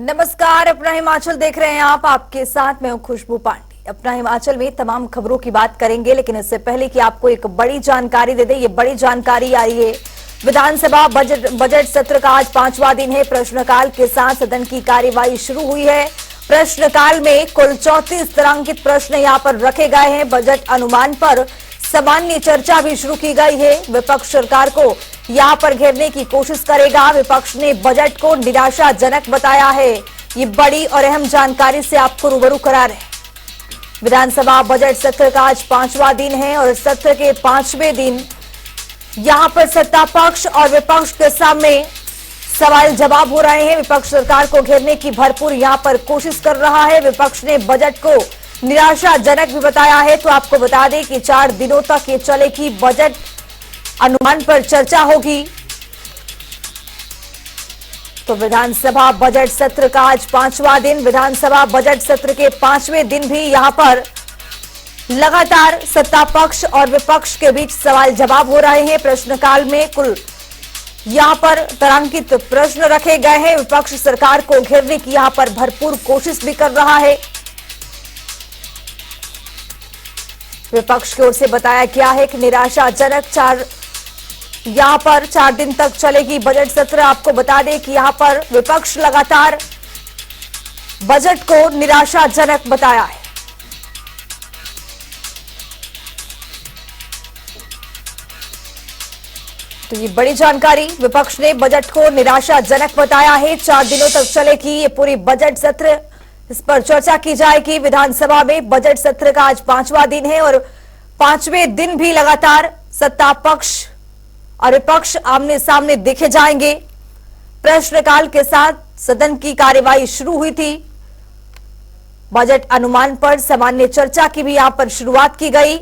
नमस्कार, अपना हिमाचल देख रहे हैं आप। आपके साथ मैं हूं खुशबू पांडे। अपना हिमाचल में तमाम खबरों की बात करेंगे, लेकिन इससे पहले कि आपको एक बड़ी जानकारी दे दें, ये बड़ी जानकारी आ रही है। विधानसभा बजट सत्र का आज 5वां दिन है। प्रश्नकाल के साथ सदन की कार्यवाही शुरू हुई है। प्रश्नकाल में कुल 34 तारांकित प्रश्न यहां पर रखे गए हैं। बजट अनुमान पर सामान्य चर्चा भी शुरू की गई है। विपक्ष सरकार को यहां पर घेरने की कोशिश करेगा। विपक्ष ने बजट को निराशाजनक बताया है। ये बड़ी और अहम जानकारी से आपको रूबरू करा रहे हैं। विधानसभा बजट सत्र का आज 5वां दिन है और सत्र के 5वें दिन यहां पर सत्ता पक्ष और विपक्ष के सामने सवाल जवाब हो रहे हैं। विपक्ष सरकार को घेरने की भरपूर यहां पर कोशिश कर रहा है। विपक्ष ने बजट को निराशाजनक भी बताया है। तो आपको बता दें कि 4 दिनों तक ये चलेगी बजट अनुमान पर चर्चा होगी। तो विधानसभा बजट सत्र का आज 5वां दिन। विधानसभा बजट सत्र के 5वें दिन भी यहां पर लगातार सत्ता पक्ष और विपक्ष के बीच सवाल जवाब हो रहे हैं। प्रश्नकाल में कुल यहां पर तारांकित प्रश्न रखे गए हैं। विपक्ष सरकार को घेरने की यहां पर भरपूर कोशिश भी कर रहा है। विपक्ष की ओर से बताया गया है कि निराशाजनक यहां पर 4 दिन तक चलेगी बजट सत्र। आपको बता दें कि यहां पर विपक्ष लगातार बजट को निराशाजनक बताया है। तो ये बड़ी जानकारी, विपक्ष ने बजट को निराशाजनक बताया है। 4 दिनों तक चलेगी ये पूरी बजट सत्र। इस पर चर्चा की जाएगी विधानसभा में। बजट सत्र का आज 5वां दिन है और 5वें दिन भी लगातार सत्ता पक्ष और विपक्ष आमने सामने देखे जाएंगे। प्रश्नकाल के साथ सदन की कार्यवाही शुरू हुई थी। बजट अनुमान पर सामान्य चर्चा की भी यहां पर शुरुआत की गई।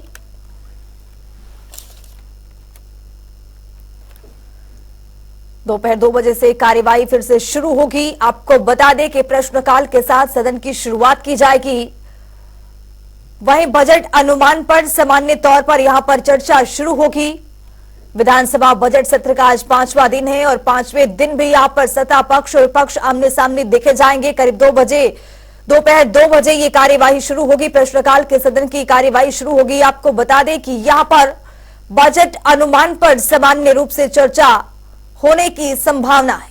दोपहर 2 बजे से कार्यवाही फिर से शुरू होगी। आपको बता दें कि प्रश्नकाल के साथ सदन की शुरुआत की जाएगी। वहीं बजट अनुमान पर सामान्य तौर पर यहां पर चर्चा शुरू होगी। विधानसभा बजट सत्र का आज 5वां दिन है और 5वें दिन भी यहां पर सत्ता पक्ष और विपक्ष आमने सामने देखे जाएंगे। करीब 2 बजे, दोपहर 2 बजे ये कार्यवाही शुरू होगी। प्रश्नकाल के सदन की कार्यवाही शुरू होगी। आपको बता दें कि यहां पर बजट अनुमान पर सामान्य रूप से चर्चा होने की संभावना है।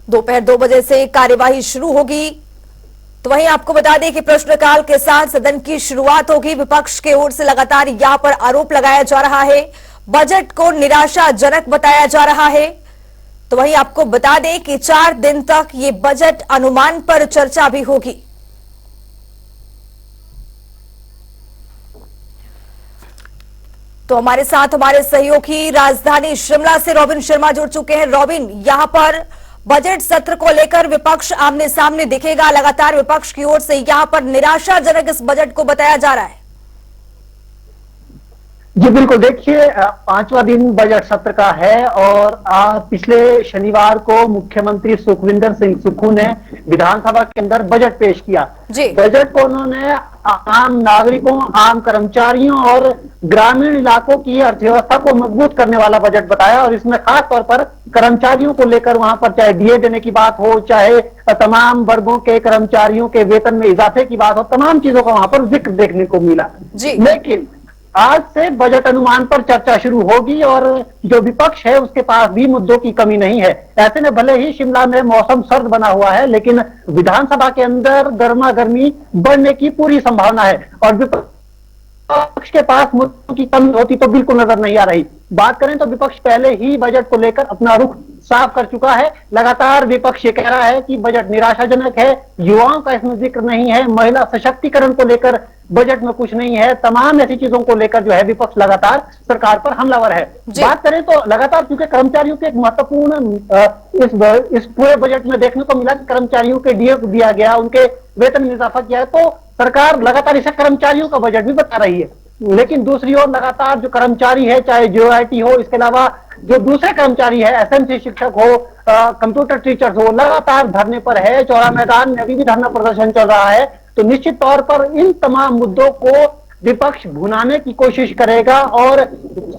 दोपहर 2 बजे से कार्यवाही शुरू होगी। तो वहीं आपको बता दें कि प्रश्नकाल के साथ सदन की शुरुआत होगी। विपक्ष के ओर से लगातार यहां पर आरोप लगाया जा रहा है, बजट को निराशाजनक बताया जा रहा है। तो वहीं आपको बता दें कि 4 दिन तक ये बजट अनुमान पर चर्चा भी होगी। तो हमारे साथ हमारे सहयोगी राजधानी शिमला से रॉबिन शर्मा जुड़ चुके हैं। रॉबिन, यहां पर बजट सत्र को लेकर विपक्ष आमने सामने दिखेगा। लगातार विपक्ष की ओर से यहां पर निराशाजनक इस बजट को बताया जा रहा है। जी बिल्कुल, देखिए 5वां दिन बजट सत्र का है और पिछले शनिवार को मुख्यमंत्री सुखविंदर सिंह सुक्खू ने विधानसभा के अंदर बजट पेश किया। बजट को उन्होंने आम नागरिकों, आम कर्मचारियों और ग्रामीण इलाकों की अर्थव्यवस्था को मजबूत करने वाला बजट बताया और इसमें खास तौर पर कर्मचारियों को लेकर वहां पर चाहे डीए देने की बात हो, चाहे तमाम वर्गों के कर्मचारियों के वेतन में इजाफे की बात हो, तमाम चीजों का वहां पर जिक्र देखने को मिला। लेकिन आज से बजट अनुमान पर चर्चा शुरू होगी और जो विपक्ष है उसके पास भी मुद्दों की कमी नहीं है। ऐसे में भले ही शिमला में मौसम सर्द बना हुआ है, लेकिन विधानसभा के अंदर गर्मा गर्मी बढ़ने की पूरी संभावना है और विपक्ष के पास मुद्दों की कमी होती तो बिल्कुल नजर नहीं आ रही। बात करें तो विपक्ष पहले ही बजट को लेकर अपना रुख साफ कर चुका है। लगातार विपक्ष ये कह रहा है कि बजट निराशाजनक है, युवाओं का इसमें जिक्र नहीं है, महिला सशक्तिकरण को लेकर बजट में कुछ नहीं है। तमाम ऐसी चीजों को लेकर जो है विपक्ष लगातार सरकार पर हमलावर है। बात करें तो लगातार क्योंकि कर्मचारियों के एक महत्वपूर्ण इस पूरे बजट में देखने को मिला कि कर्मचारियों के डीए को दिया गया, उनके वेतन में इजाफा किया है, तो सरकार लगातार इसे कर्मचारियों का बजट भी बता रही है। लेकिन दूसरी ओर लगातार जो कर्मचारी है, चाहे जेओआईटी हो, इसके अलावा जो दूसरे कर्मचारी है, एसएमसी शिक्षक हो, कंप्यूटर टीचर्स हो, लगातार धरने पर है। चौड़ा मैदान में अभी भी धरना प्रदर्शन चल रहा है। तो निश्चित तौर पर इन तमाम मुद्दों को विपक्ष भुनाने की कोशिश करेगा और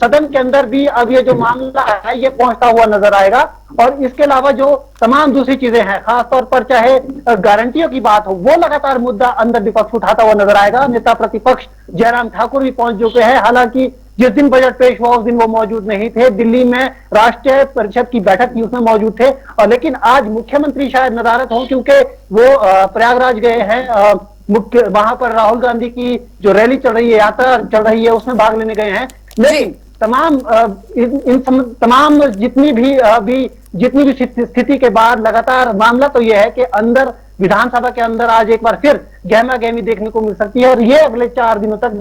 सदन के अंदर भी अब ये जो मामला है ये पहुंचता हुआ नजर आएगा। और इसके अलावा जो तमाम दूसरी चीजें हैं, खासतौर पर चाहे गारंटियों की बात हो, वो लगातार मुद्दा अंदर विपक्ष उठाता हुआ नजर आएगा। नेता प्रतिपक्ष जयराम ठाकुर भी पहुंच चुके हैं। हालांकि जिस दिन बजट पेश हुआ उस दिन वो मौजूद नहीं थे, दिल्ली में राष्ट्रीय परिषद की बैठक थी उसमें मौजूद थे। और लेकिन आज मुख्यमंत्री शायद नदारत हो, क्योंकि वो प्रयागराज गए हैं, मुख्य वहां पर राहुल गांधी की जो रैली चल रही है, यात्रा चल रही है, उसमें भाग लेने गए हैं। लेकिन तमाम जितनी भी स्थिति के बाद लगातार मामला तो यह है कि अंदर विधानसभा के अंदर आज एक बार फिर गहमा गहमी देखने को मिल सकती है और ये अगले 4 दिनों तक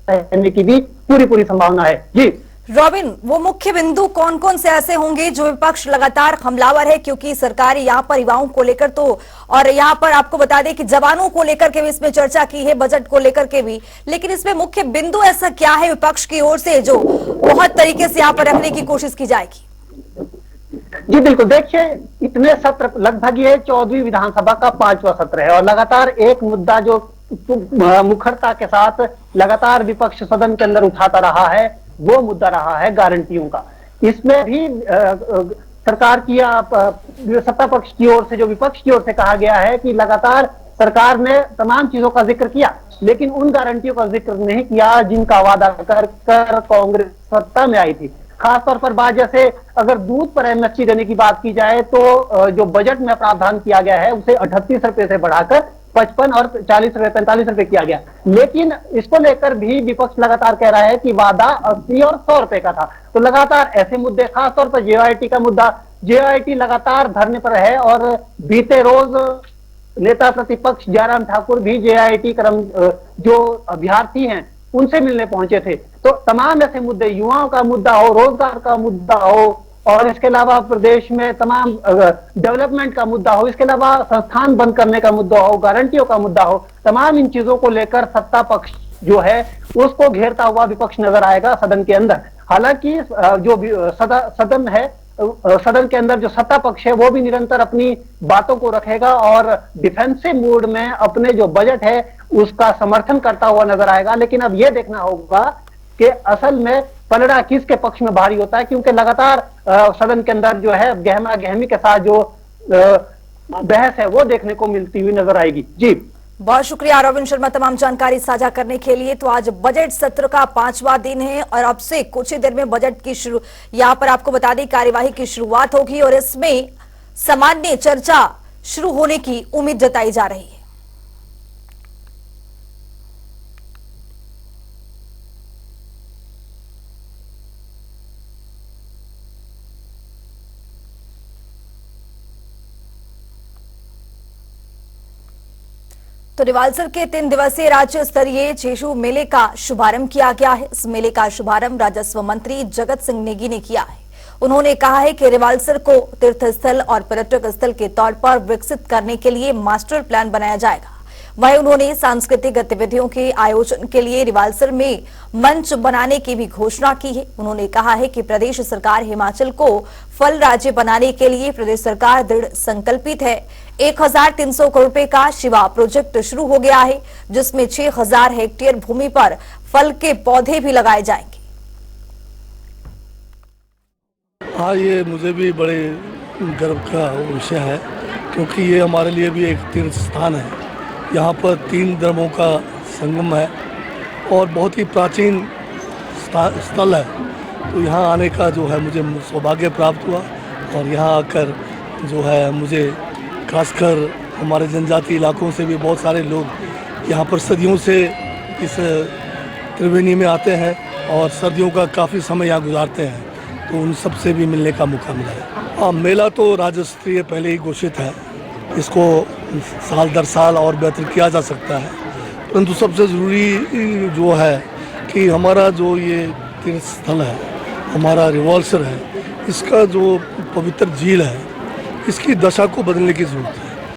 रहने की भी पूरी संभावना है। जी रॉबिन, वो मुख्य बिंदु कौन कौन से ऐसे होंगे जो विपक्ष लगातार हमलावर है, क्योंकि सरकार यहाँ पर युवाओं को लेकर तो, और यहाँ पर आपको बता दें कि जवानों को लेकर के भी इसमें चर्चा की है, बजट को लेकर के भी, लेकिन इसमें मुख्य बिंदु ऐसा क्या है विपक्ष की ओर से जो बहुत तरीके से यहाँ पर रखने की कोशिश की जाएगी? जी बिल्कुल, देखिए इतने सत्र, लगभग ये 14वीं विधानसभा का 5वां सत्र है और लगातार एक मुद्दा जो मुखरता के साथ लगातार विपक्ष सदन के अंदर उठाता रहा है वो मुद्दा रहा है गारंटियों का। इसमें भी सरकार की सत्ता पक्ष की ओर से, जो विपक्ष की ओर से कहा गया है कि लगातार सरकार ने तमाम चीजों का जिक्र किया लेकिन उन गारंटियों का जिक्र नहीं किया जिनका वादा कर कांग्रेस सत्ता में आई थी। खासतौर पर बात, जैसे अगर दूध पर एमएसपी देने की बात की जाए तो जो बजट में प्रावधान किया गया है उसे 38 रुपए से बढ़ाकर 55 और 40 रुपए 45 रुपए किया गया। लेकिन इसको लेकर भी विपक्ष लगातार कह रहा है कि वादा 80 और 100 रुपए का था। तो लगातार ऐसे मुद्दे, खासतौर पर जेआईटी का मुद्दा, जेआईटी लगातार धरने पर है और बीते रोज नेता प्रतिपक्ष जयराम ठाकुर भी जेआईटी जो अभ्यर्थी हैं उनसे मिलने पहुंचे थे। तो तमाम ऐसे मुद्दे, युवाओं का मुद्दा हो, रोजगार का मुद्दा हो और इसके अलावा प्रदेश में तमाम डेवलपमेंट का मुद्दा हो, इसके अलावा संस्थान बंद करने का मुद्दा हो, गारंटियों का मुद्दा हो, तमाम इन चीजों को लेकर सत्ता पक्ष जो है उसको घेरता हुआ विपक्ष नजर आएगा सदन के अंदर। हालांकि जो सदन है, सदन के अंदर जो सत्ता पक्ष है वो भी निरंतर अपनी बातों को रखेगा और डिफेंसिव मूड में अपने जो बजट है उसका समर्थन करता हुआ नजर आएगा। लेकिन अब यह देखना होगा कि असल में पलड़ा किसके पक्ष में भारी होता है, क्योंकि लगातार सदन के अंदर जो है गहमा गहमी के साथ जो बहस है वो देखने को मिलती हुई नजर आएगी। जी बहुत शुक्रिया रॉबिन शर्मा तमाम जानकारी साझा करने के लिए। तो आज बजट सत्र का 5वां दिन है और अब से कुछ ही देर में बजट की यहाँ पर आपको बता दें कार्यवाही की शुरुआत होगी और इसमें सामान्य चर्चा शुरू होने की उम्मीद जताई जा रही है। तो रिवालसर के 3 दिवसीय राज्य स्तरीय चेशु मेले का शुभारंभ किया गया है। इस मेले का शुभारंभ राजस्व मंत्री जगत सिंह नेगी ने किया है। उन्होंने कहा है कि रिवालसर को तीर्थ स्थल और पर्यटक स्थल के तौर पर विकसित करने के लिए मास्टर प्लान बनाया जाएगा। वहीं उन्होंने सांस्कृतिक गतिविधियों के आयोजन के लिए रिवालसर में मंच बनाने की भी घोषणा की है। उन्होंने कहा है कि प्रदेश सरकार हिमाचल को फल राज्य बनाने के लिए प्रदेश सरकार दृढ़ संकल्पित है। 1300 करोड़ रुपए का शिवा प्रोजेक्ट शुरू हो गया है जिसमें 6000 हेक्टेयर भूमि पर फल के पौधे भी लगाए जाएंगे। हाँ, ये मुझे भी बड़े गर्व का विषय है क्योंकि ये हमारे लिए भी एक तीर्थ स्थान है। यहाँ पर 3 धर्मों का संगम है और बहुत ही प्राचीन स्थल है। तो यहाँ आने का जो है मुझे सौभाग्य प्राप्त हुआ और यहाँ आकर जो है मुझे खासकर हमारे जनजातीय इलाकों से भी बहुत सारे लोग यहाँ पर सदियों से इस त्रिवेणी में आते हैं और सर्दियों का काफ़ी समय यहाँ गुजारते हैं, तो उन सब से भी मिलने का मौका मिला है। हाँ, मेला तो राज्य स्तरीय पहले ही घोषित है, इसको साल दर साल और बेहतर किया जा सकता है, परंतु सबसे ज़रूरी जो है कि हमारा जो ये तीर्थ स्थल है, हमारा रिवाल्सर है, इसका जो पवित्र झील है इसकी दशा को बदलने की जरूरत है।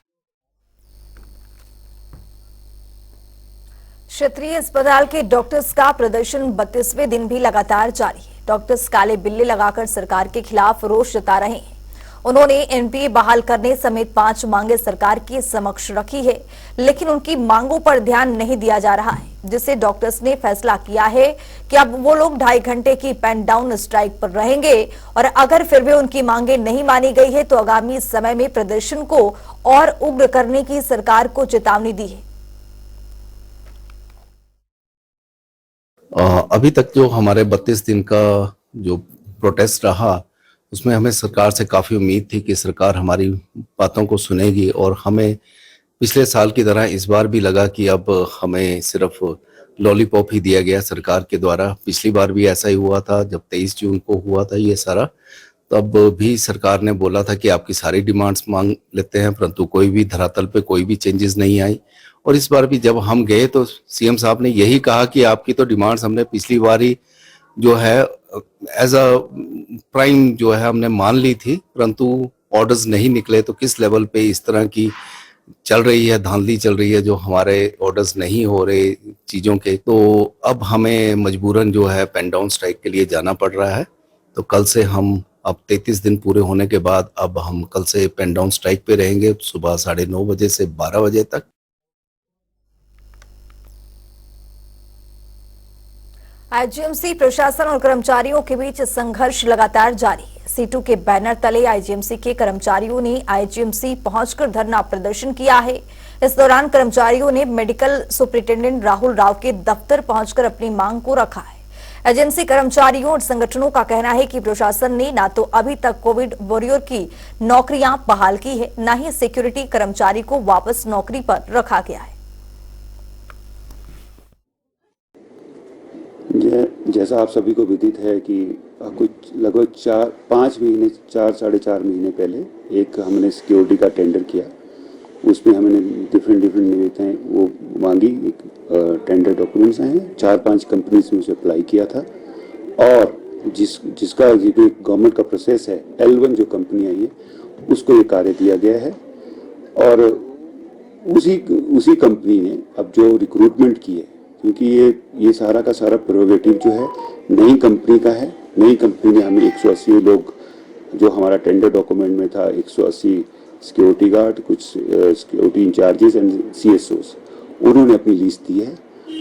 क्षेत्रीय अस्पताल के डॉक्टर्स का प्रदर्शन 32वें दिन भी लगातार जारी है। डॉक्टर्स काले बिल्ले लगाकर सरकार के खिलाफ रोष जता रहे हैं। उन्होंने एनपीए बहाल करने समेत 5 मांगे सरकार के समक्ष रखी है, लेकिन उनकी मांगों पर ध्यान नहीं दिया जा रहा है, जिससे डॉक्टर्स ने फैसला किया है कि अब वो लोग 2.5 घंटे की पेन डाउन स्ट्राइक पर रहेंगे और अगर फिर भी उनकी मांगे नहीं मानी गई है तो आगामी समय में प्रदर्शन को और उग्र करने की सरकार को चेतावनी दी है। अभी तक जो हमारे 32 दिन का जो प्रोटेस्ट रहा उसमें हमें सरकार से काफ़ी उम्मीद थी कि सरकार हमारी बातों को सुनेगी और हमें पिछले साल की तरह इस बार भी लगा कि अब हमें सिर्फ लॉलीपॉप ही दिया गया सरकार के द्वारा। पिछली बार भी ऐसा ही हुआ था, जब 23 जून को हुआ था ये सारा, तब भी सरकार ने बोला था कि आपकी सारी डिमांड्स मांग लेते हैं, परंतु कोई भी धरातल पे कोई भी चेंजेस नहीं आई। और इस बार भी जब हम गए तो सीएम साहब ने यही कहा कि आपकी तो डिमांड्स हमने पिछली बार ही जो है एज अ प्राइम जो है हमने मान ली थी, परंतु ऑर्डर्स नहीं निकले। तो किस लेवल पे इस तरह की चल रही है, धांधली चल रही है, जो हमारे ऑर्डर्स नहीं हो रहे चीज़ों के, तो अब हमें मजबूरन जो है पेन डाउन स्ट्राइक के लिए जाना पड़ रहा है। तो कल से हम अब 33 दिन पूरे होने के बाद अब हम कल से पेन डाउन स्ट्राइक पे रहेंगे, सुबह 9:30 बजे से 12 बजे तक। आईजीएमसी प्रशासन और कर्मचारियों के बीच संघर्ष लगातार जारी है। सीटू के बैनर तले आईजीएमसी के कर्मचारियों ने आईजीएमसी पहुंचकर धरना प्रदर्शन किया है। इस दौरान कर्मचारियों ने मेडिकल सुपरिटेंडेंट राहुल राव के दफ्तर पहुंचकर अपनी मांग को रखा है। एजेंसी कर्मचारियों और संगठनों का कहना है कि प्रशासन ने न तो अभी तक कोविड वॉरियर की नौकरियां बहाल की है, न ही सिक्योरिटी कर्मचारी को वापस नौकरी पर रखा गया है। जैसा आप सभी को विदित है कि कुछ लगभग 4-5 महीने 4-4.5 महीने पहले एक हमने सिक्योरिटी का टेंडर किया। उसमें हमने डिफरेंट निविदाएं वो मांगी, टेंडर डॉक्यूमेंट्स हैं, 4-5 कंपनीज में उसे अप्लाई किया था और जिसका गवर्नमेंट का प्रोसेस है, L1 जो कंपनी आई है उसको ये कार्य दिया गया है और उसी कंपनी ने अब जो रिक्रूटमेंट की है, क्योंकि ये सारा का सारा प्रोवेटिव जो है नई कंपनी का है। नई कंपनी ने हमें 180 लोग, जो हमारा टेंडर डॉक्यूमेंट में था 180 सिक्योरिटी गार्ड, कुछ सिक्योरिटी इंचार्जेस एंड CSOs, उन्होंने अपनी लिस्ट दी है।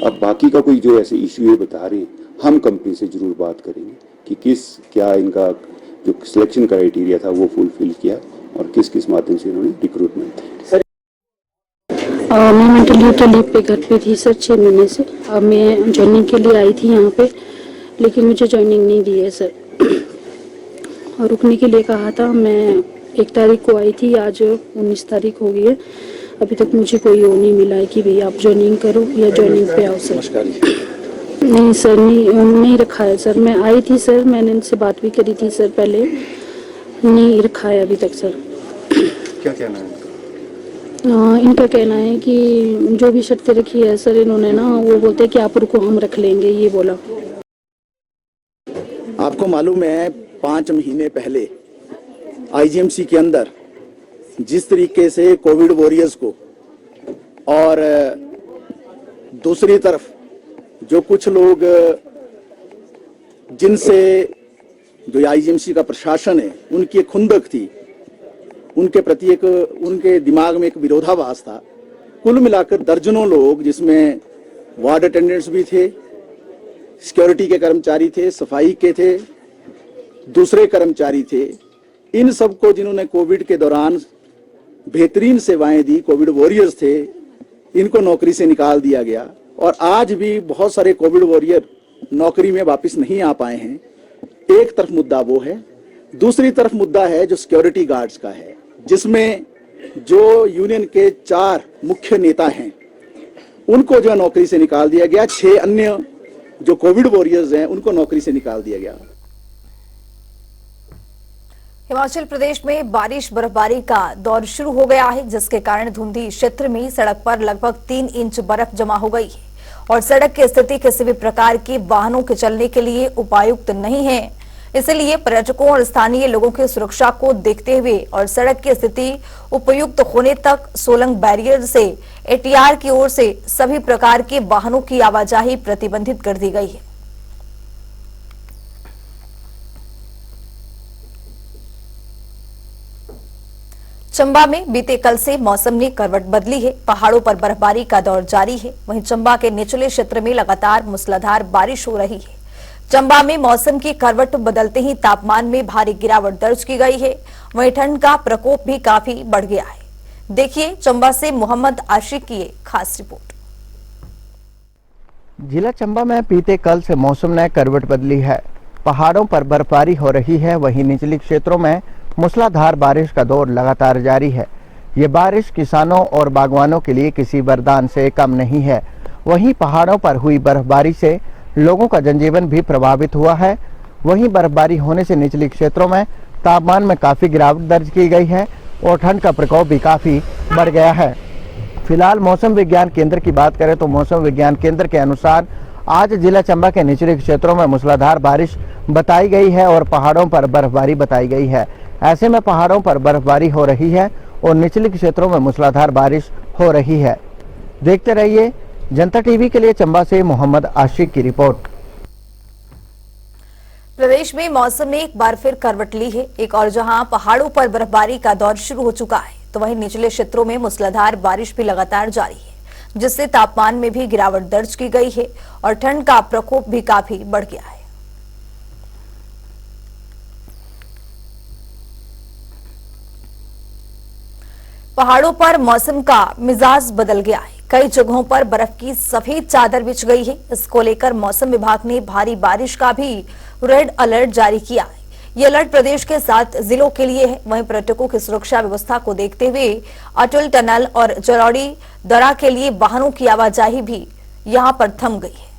अब बाकी का कोई जो ऐसे इशू ये बता रहे हैं, हम कंपनी से जरूर बात करेंगे कि क्या इनका जो सिलेक्शन क्राइटेरिया था वो फुलफिल किया और किस माध्यम से इन्होंने रिक्रूटमेंट की। मैं मेंटल लीव के लीव पे घर पे थी सर 6 महीने से। अब मैं ज्वाइनिंग के लिए आई थी यहाँ पे, लेकिन मुझे ज्वाइनिंग नहीं दी है सर और रुकने के लिए कहा था। मैं 1 तारीख को आई थी, आज 19 तारीख हो गई है, अभी तक मुझे कोई वो नहीं मिला है कि भाई आप ज्वाइनिंग करो या ज्वाइनिंग पे आओ सर। नहीं सर, नहीं रखा है सर। मैं आई थी सर, मैंने इनसे बात भी करी थी सर पहले, नहीं रखा है अभी तक सर। क्या कहना है? इनका कहना है कि जो भी शर्तें रखी है सर इन्होंने ना, वो बोलते हैं कि आप रुको हम रख लेंगे, ये बोला। आपको मालूम है 5 महीने पहले आईजीएमसी के अंदर जिस तरीके से कोविड वॉरियर्स को और दूसरी तरफ जो कुछ लोग जिनसे जो आईजीएमसी का प्रशासन है उनकी एक खुंदक थी, उनके प्रति एक उनके दिमाग में एक विरोधाभास था। कुल मिलाकर दर्जनों लोग, जिसमें वार्ड अटेंडेंट्स भी थे, सिक्योरिटी के कर्मचारी थे, सफाई के थे, दूसरे कर्मचारी थे, इन सबको जिन्होंने कोविड के दौरान बेहतरीन सेवाएं दी, कोविड वॉरियर्स थे, इनको नौकरी से निकाल दिया गया और आज भी बहुत सारे कोविड वॉरियर नौकरी में वापस नहीं आ पाए हैं। एक तरफ मुद्दा वो है, दूसरी तरफ मुद्दा है जो सिक्योरिटी गार्ड्स का है, जिसमें जो यूनियन के 4 मुख्य नेता हैं उनको जो नौकरी से निकाल दिया गया, 6 अन्य जो कोविड वॉरियर्स हैं उनको नौकरी से निकाल दिया गया। हिमाचल प्रदेश में बारिश बर्फबारी का दौर शुरू हो गया है, जिसके कारण धुंधी क्षेत्र में सड़क पर लगभग 3 इंच बर्फ जमा हो गई है और सड़क की स्थिति किसी भी प्रकार के वाहनों के चलने के लिए उपयुक्त नहीं है। इसलिए पर्यटकों और स्थानीय लोगों की सुरक्षा को देखते हुए और सड़क की स्थिति उपयुक्त होने तक सोलंग बैरियर से ATR की ओर से सभी प्रकार के वाहनों की आवाजाही प्रतिबंधित कर दी गई है। चंबा में बीते कल से मौसम ने करवट बदली है। पहाड़ों पर बर्फबारी का दौर जारी है। वहीं चंबा के निचले क्षेत्र में लगातार मूसलाधार बारिश हो रही है। चंबा में मौसम की करवट बदलते ही तापमान में भारी गिरावट दर्ज की गई है। वहीं ठंड का प्रकोप भी काफी बढ़ गया है। देखिए चंबा से मोहम्मद आशिक की एक खास रिपोर्ट। जिला चंबा में बीते कल से मौसम ने करवट बदली है। पहाड़ों पर बर्फबारी हो रही है। वहीं निचली क्षेत्रों में मूसलाधार बारिश का दौर लगातार जारी है। ये बारिश किसानों और बागवानों के लिए किसी वरदान से कम नहीं है। वहीं पहाड़ों पर हुई बर्फबारी से लोगों का जनजीवन भी प्रभावित हुआ है। वहीं बर्फबारी होने से निचली क्षेत्रों में तापमान में काफी गिरावट दर्ज की गई है और ठंड का प्रकोप भी काफी बढ़ गया है। फिलहाल मौसम विज्ञान केंद्र की बात करें तो मौसम विज्ञान केंद्र के अनुसार आज जिला चंबा के निचले क्षेत्रों में मूसलाधार बारिश बताई गई है और पहाड़ों पर बर्फबारी बताई गई है। ऐसे में पहाड़ों पर बर्फबारी हो रही है और निचले क्षेत्रों में मूसलाधार बारिश हो रही है। देखते रहिए जनता टीवी के लिए चंबा से मोहम्मद आशिक की रिपोर्ट। प्रदेश में मौसम ने एक बार फिर करवट ली है। एक और जहां पहाड़ों पर बर्फबारी का दौर शुरू हो चुका है तो वहीं निचले क्षेत्रों में मूसलाधार बारिश भी लगातार जारी है, जिससे तापमान में भी गिरावट दर्ज की गई है और ठंड का प्रकोप भी काफी बढ़ गया है। पहाड़ों पर मौसम का मिजाज बदल गया है। कई जगहों पर बर्फ की सफेद चादर बिछ गई है। इसको लेकर मौसम विभाग ने भारी बारिश का भी रेड अलर्ट जारी किया है। ये अलर्ट प्रदेश के 7 जिलों के लिए है। वहीं पर्यटकों की सुरक्षा व्यवस्था को देखते हुए अटल टनल और जरौड़ी दर्रा के लिए वाहनों की आवाजाही भी यहां पर थम गई है।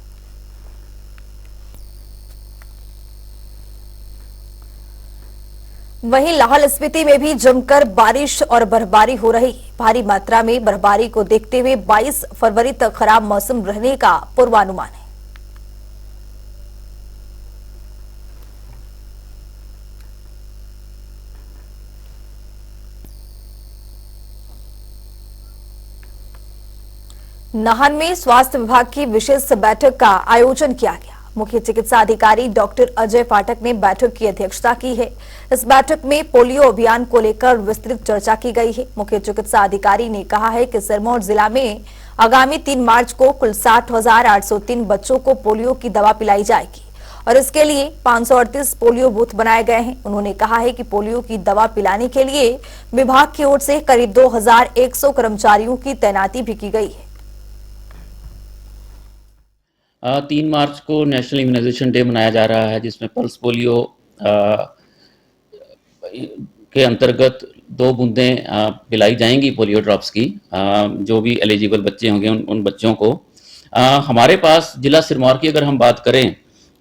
वहीं लाहौल स्पीति में भी जमकर बारिश और बर्फबारी हो रही है। भारी मात्रा में बर्फबारी को देखते हुए 22 फरवरी तक खराब मौसम रहने का पूर्वानुमान है। नाहन में स्वास्थ्य विभाग की विशेष बैठक का आयोजन किया गया। मुख्य चिकित्सा अधिकारी डॉक्टर अजय पाठक ने बैठक की अध्यक्षता की है। इस बैठक में पोलियो अभियान को लेकर विस्तृत चर्चा की गई है। मुख्य चिकित्सा अधिकारी ने कहा है कि सिरमौर जिला में आगामी 3 मार्च को कुल 60,803 बच्चों को पोलियो की दवा पिलाई जाएगी और इसके लिए 538 पोलियो बूथ बनाए गए हैं। उन्होंने कहा है कि पोलियो की दवा पिलाने के लिए विभाग की ओर से करीब 2100 कर्मचारियों की तैनाती भी की गई है। 3 मार्च को नेशनल इम्यूनाइजेशन डे मनाया जा रहा है, जिसमें पल्स पोलियो के अंतर्गत 2 बूंदें पिलाई जाएंगी पोलियो ड्रॉप्स की। जो भी एलिजिबल बच्चे होंगे उन बच्चों को। हमारे पास जिला सिरमौर की अगर हम बात करें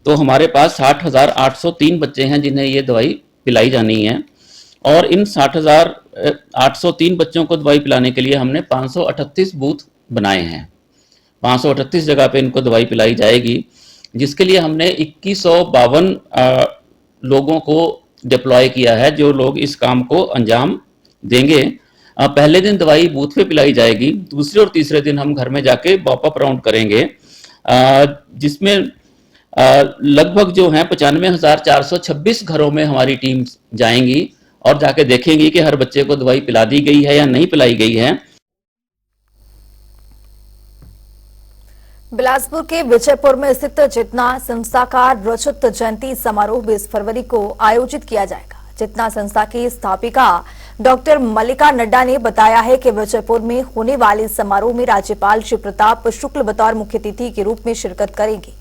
तो हमारे पास 60,803 बच्चे हैं जिन्हें ये दवाई पिलाई जानी है और इन 60,803 बच्चों को दवाई पिलाने के लिए हमने 538 बूथ बनाए हैं। 538 जगह पे इनको दवाई पिलाई जाएगी, जिसके लिए हमने 2152 लोगों को डिप्लॉय किया है, जो लोग इस काम को अंजाम देंगे। पहले दिन दवाई बूथ पे पिलाई जाएगी, दूसरे और तीसरे दिन हम घर में जाके पॉप अप राउंड करेंगे, जिसमें लगभग जो हैं 95,426 घरों में हमारी टीम जाएंगी और जाके देखेंगी कि हर बच्चे को दवाई पिला दी गई है या नहीं पिलाई गई है। बिलासपुर के विजयपुर में स्थित चेतना संस्था का रजत जयंती समारोह 20 फरवरी को आयोजित किया जाएगा। चेतना संस्था की स्थापिका डॉक्टर मल्लिका नड्डा ने बताया है कि विजयपुर में होने वाले समारोह में राज्यपाल श्री प्रताप शुक्ल बतौर मुख्य अतिथि के रूप में शिरकत करेंगे।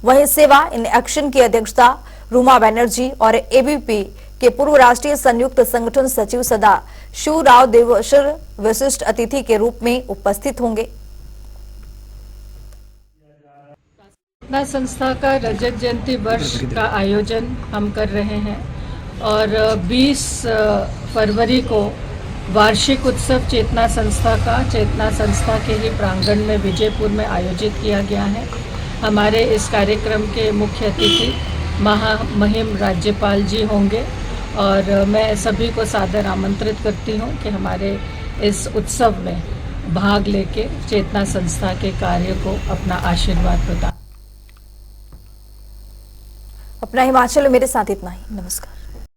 वहीं सेवा इन एक्शन की अध्यक्षता रूमा बनर्जी और एबीपी के पूर्व राष्ट्रीय संयुक्त संगठन सचिव सदा शिवराव देवशर विशिष्ट अतिथि के रूप में उपस्थित होंगे। चेतना संस्था का रजत जयंती वर्ष का आयोजन हम कर रहे हैं और 20 फरवरी को वार्षिक उत्सव चेतना संस्था का चेतना संस्था के ही प्रांगण में विजयपुर में आयोजित किया गया है। हमारे इस कार्यक्रम के मुख्य अतिथि महामहिम राज्यपाल जी होंगे और मैं सभी को सादर आमंत्रित करती हूं कि हमारे इस उत्सव में भाग लेके चेतना संस्था के कार्य को अपना आशीर्वाद प्रदान। अपना हिमाचल मेरे साथ इतना ही। नमस्कार।